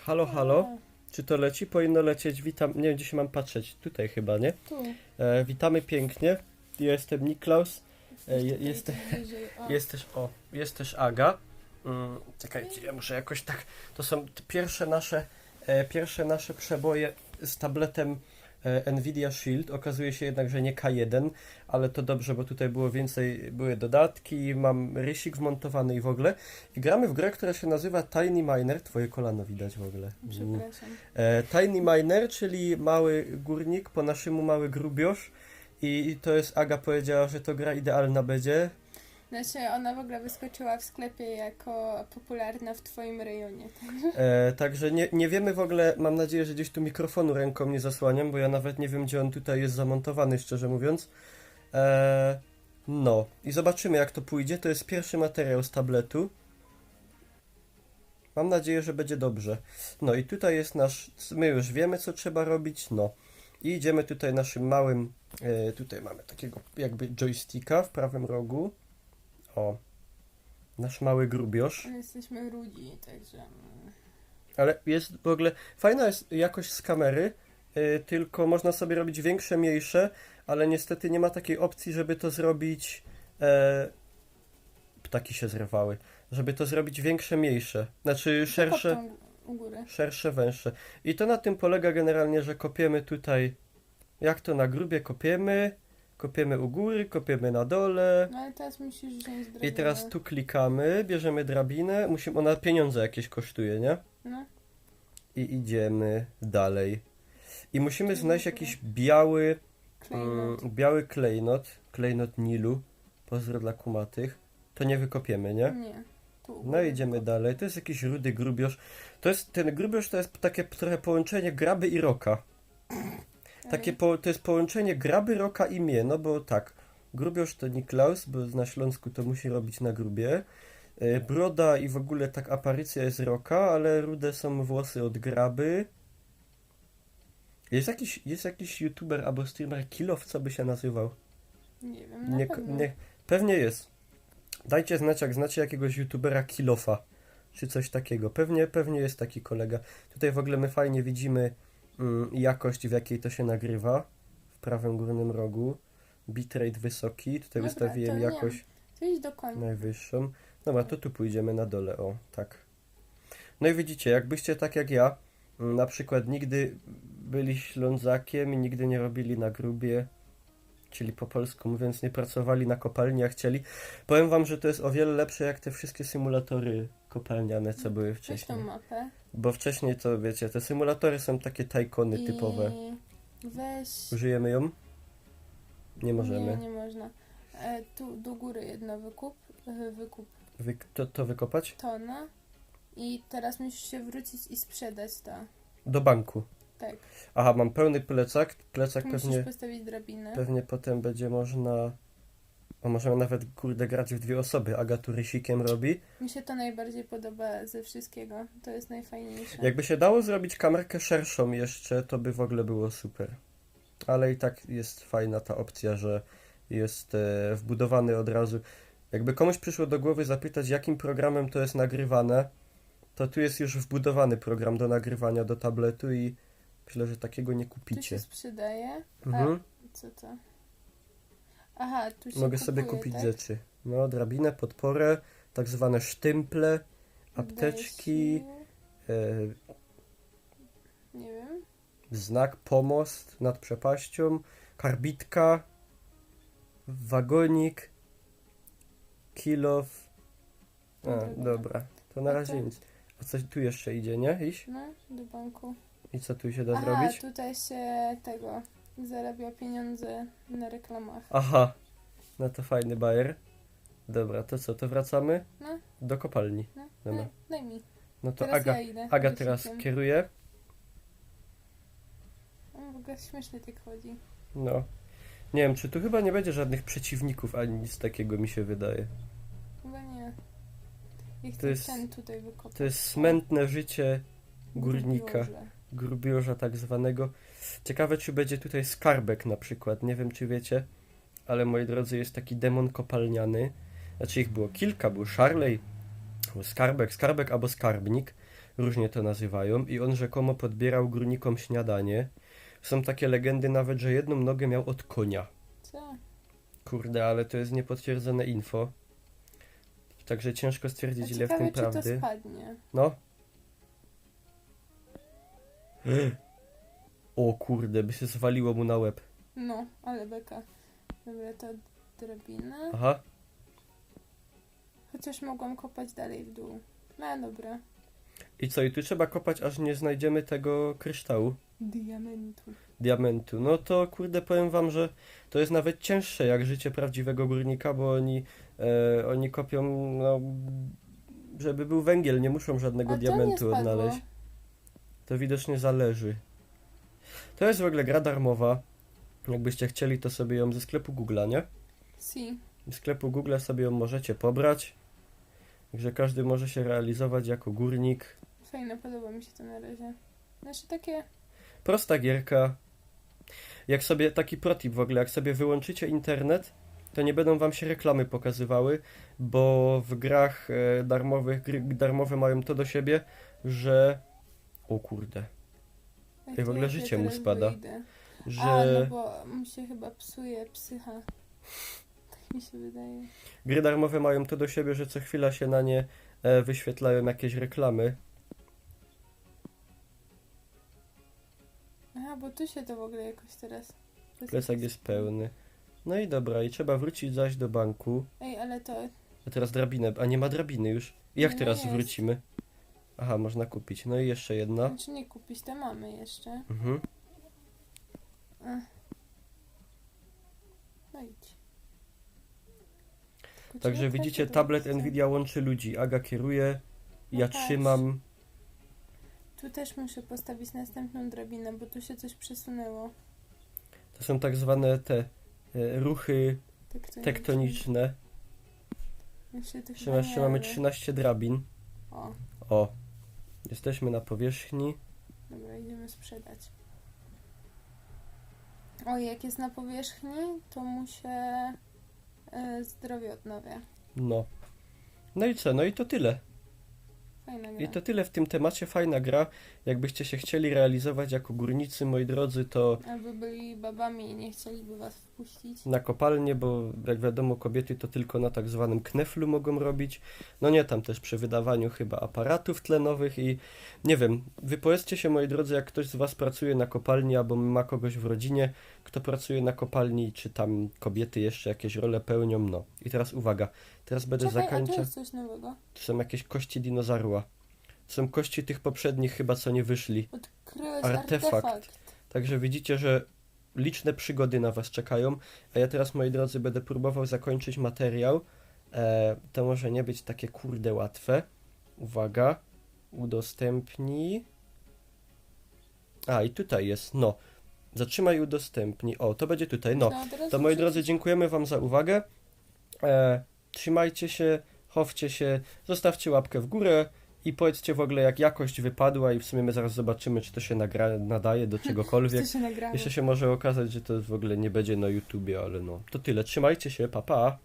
Halo, halo. Czy to leci? Powinno lecieć. Witam. Nie wiem, gdzie się mam patrzeć. Tutaj chyba, nie? Tu. Witamy pięknie. Ja jestem Niklaus. Jest, Bliżej. O. jest też Aga. Czekajcie, ja muszę jakoś tak. To są pierwsze nasze przeboje z tabletem Nvidia Shield. Okazuje się jednak, że nie K1, ale to dobrze, bo tutaj było więcej, były dodatki, mam rysik wmontowany i w ogóle. I gramy w grę, która się nazywa Tiny Miner. Twoje kolano widać w ogóle. Przepraszam. Tiny Miner, czyli mały górnik, po naszemu mały grubiosz. I to jest, Aga powiedziała, że to gra idealna będzie. Znaczy, ona w ogóle wyskoczyła w sklepie jako popularna w twoim rejonie. Także nie wiemy w ogóle, mam nadzieję, że gdzieś tu mikrofonu ręką nie zasłaniam, bo ja nawet nie wiem, gdzie on tutaj jest zamontowany, szczerze mówiąc. No i zobaczymy, jak to pójdzie. To jest pierwszy materiał z tabletu. Mam nadzieję, że będzie dobrze. No i tutaj jest my już wiemy, co trzeba robić, no. I idziemy tutaj naszym małym, tutaj mamy takiego jakby joysticka w prawym rogu. O, nasz mały grubiosz. My jesteśmy rudzi, także... Ale jest w ogóle, fajna jest jakość z kamery, tylko można sobie robić większe, mniejsze, ale niestety nie ma takiej opcji, żeby to zrobić, ptaki się zrywały, żeby to zrobić większe, mniejsze, znaczy szersze, Kopą u góry. szersze, węższe. I to na tym polega generalnie, że kopiemy tutaj, jak to na grubie kopiemy u góry, kopiemy na dole. No ale teraz musisz wziąć drabinę. I teraz tu klikamy, bierzemy drabinę, ona pieniądze jakieś kosztuje, nie? No. I idziemy dalej. I musimy Czyli znaleźć dobra. jakiś Klejnot. klejnot Nilu. Pozdro dla kumatych. To nie wykopiemy, nie? Nie. Tu u No góry idziemy wykop. dalej. To jest jakiś rudy grubiosz. Ten grubiosz to jest takie trochę połączenie graby i roka. To jest połączenie graby, roka i mnie, no bo tak. Grubiosz to Niklaus, bo na Śląsku to musi robić na grubie. Broda i w ogóle tak aparycja jest roka, ale rude są włosy od graby. Jest jakiś youtuber albo streamer Kilof, co by się nazywał? Nie wiem, na pewno. Pewnie jest. Dajcie znać, jak znacie jakiegoś youtubera Kilofa, czy coś takiego. Pewnie jest taki kolega. Tutaj w ogóle my fajnie widzimy jakość, w jakiej to się nagrywa. W prawym górnym rogu. Bitrate wysoki. Tutaj Dobra, wystawiłem to nie jakość To idź do końca. najwyższą. Dobra, to tu pójdziemy na dole, o, tak. No i widzicie, jakbyście tak jak ja, na przykład nigdy byli Ślązakiem i nigdy nie robili na grubie, czyli po polsku mówiąc, nie pracowali na kopalni, a chcieli. Powiem wam, że to jest o wiele lepsze jak te wszystkie symulatory kopalniane, co były Weź wcześniej. tą mapę. Bo wcześniej to, wiecie, te symulatory są takie tajkony typowe. Weź... Użyjemy ją? Nie możemy. Nie można. Tu do góry jedno wykup. Wykup To wykopać? tona. I teraz musisz się wrócić i sprzedać to. Do banku. Tak. Aha, mam pełny plecak. Plecak Musisz postawić drabinę. pewnie potem będzie można... O, możemy nawet, kurde, grać w dwie osoby. Aga tu rysikiem robi. Mi się to najbardziej podoba ze wszystkiego. To jest najfajniejsze. Jakby się dało zrobić kamerkę szerszą jeszcze, to by w ogóle było super. Ale i tak jest fajna ta opcja, że jest wbudowany od razu. Jakby komuś przyszło do głowy zapytać, jakim programem to jest nagrywane, to tu jest już wbudowany program do nagrywania do tabletu i myślę, że takiego nie Tu kupicie. się sprzedaje. Mhm. A co to? Aha, tu się Mogę kupuje, sobie kupić tak? rzeczy. No, drabinę, podporę, tak zwane sztymple, Daje apteczki, sił. Nie wiem. znak pomost nad przepaścią, karbitka, wagonik, kilof. Dobra. To na A razie to- nic. A coś tu jeszcze idzie, nie? Iść? No, do banku. I co tu się da Aha, zrobić? tutaj się zarabia pieniądze na reklamach. Aha. No to fajny bajer. Dobra, to co? To wracamy No. do kopalni. No, Dobra. daj mi. No to Teraz ja idę. Aga rysikiem. teraz kieruje. W ogóle śmiesznie tak chodzi. No. Nie wiem, czy tu chyba nie będzie żadnych przeciwników, ani nic takiego mi się wydaje. Chyba nie. I To chcę jest- ten tutaj wykopać. To jest smętne życie górnika, Grubioże. grubiorza tak zwanego. Ciekawe, czy będzie tutaj skarbek na przykład. Nie wiem, czy wiecie, ale moi drodzy, jest taki demon kopalniany. Znaczy ich było kilka, był Szarlej, był skarbek albo skarbnik. różnie to nazywają, i on rzekomo podbierał górnikom śniadanie. Są takie legendy nawet, że jedną nogę miał od konia. Co? Kurde, ale to jest niepotwierdzone info. Także ciężko A stwierdzić, ile w ciekawe, tym czy to prawdy. spadnie. No. O kurde, by się zwaliło mu na łeb. No, ale beka. Dobra, to drabina. Aha. Chociaż mogłam kopać dalej w dół. No dobra. I co, i tu trzeba kopać, aż nie znajdziemy tego kryształu, Diamentu. diamentu. No to kurde, powiem wam, że to jest nawet cięższe jak życie prawdziwego górnika, bo oni kopią, no, żeby był węgiel, nie muszą żadnego A to nie diamentu spadło. odnaleźć. To widocznie zależy. To jest w ogóle gra darmowa. Jakbyście chcieli, to sobie ją ze sklepu Google'a, nie? Si. Z sklepu Google sobie ją możecie pobrać. Także każdy może się realizować jako górnik. Fajne, podoba mi się to na razie. Znaczy takie... Prosta gierka. Jak sobie, taki protip w ogóle, jak sobie wyłączycie internet, to nie będą wam się reklamy pokazywały, bo w grach darmowych, gry darmowe mają to do siebie, że... O kurde. Jak I w ogóle jak ja życie mu teraz spada. wyjdę? Że... A, no bo mu się chyba psuje psycha. Tak mi się wydaje. Gry darmowe mają to do siebie, że co chwila się na nie wyświetlają jakieś reklamy. Aha, bo tu się to w ogóle jakoś teraz... Plecak jest pełny. No i dobra, i trzeba wrócić zaś do banku. Ej, ale to... A teraz drabinę, a nie ma drabiny już. I jak No teraz jest. wrócimy? Aha, można kupić. No i jeszcze jedna. Znaczy nie kupić, to mamy jeszcze. Mhm. No idź. Także Kucielka widzicie, to tablet dobrze. Nvidia łączy ludzi. Aga kieruje, ja No patrz. trzymam. Tu też muszę postawić następną drabinę, bo tu się coś przesunęło. To są tak zwane te ruchy tektoniczne. Jeszcze tych Trzymamy ale... 13 drabin. O, O, jesteśmy na powierzchni. dobra, idziemy sprzedać. O, jak jest na powierzchni, to mu się zdrowie odnawia. No. No i co? No i to tyle. Fajna gra. I to tyle w tym temacie. Fajna gra. Jakbyście się chcieli realizować jako górnicy, moi drodzy, to Albo byli babami i nie chcieliby was wpuścić. na kopalnię, bo jak wiadomo, kobiety to tylko na tak zwanym kneflu mogą robić. No nie, tam też przy wydawaniu chyba aparatów tlenowych i nie wiem, wypowiedzcie się, moi drodzy, jak ktoś z was pracuje na kopalni albo ma kogoś w rodzinie, kto pracuje na kopalni, czy tam kobiety jeszcze jakieś role pełnią, no. I teraz uwaga, teraz będę Czekaj, a tu zakończał. jest coś nowego. To są jakieś kości dinozaurła. To są kości tych poprzednich chyba, co nie wyszli. Odkryłeś Artefakt. artefakt. Także widzicie, że liczne przygody na was czekają, a ja teraz, moi drodzy, będę próbował zakończyć materiał. To może nie być takie kurde łatwe. Uwaga, udostępnij. A, i tutaj jest, no. Zatrzymaj i udostępnij. O, to będzie tutaj, no. teraz To, moi muszę drodzy, coś- dziękujemy wam za uwagę. Trzymajcie się, chowcie się, zostawcie łapkę w górę i powiedzcie w ogóle, jak jakość wypadła i w sumie my zaraz zobaczymy, czy to się nadaje do czegokolwiek. Co się nagrało. Jeszcze się może okazać, że to w ogóle nie będzie na YouTubie, ale no. To tyle. Trzymajcie się, pa pa.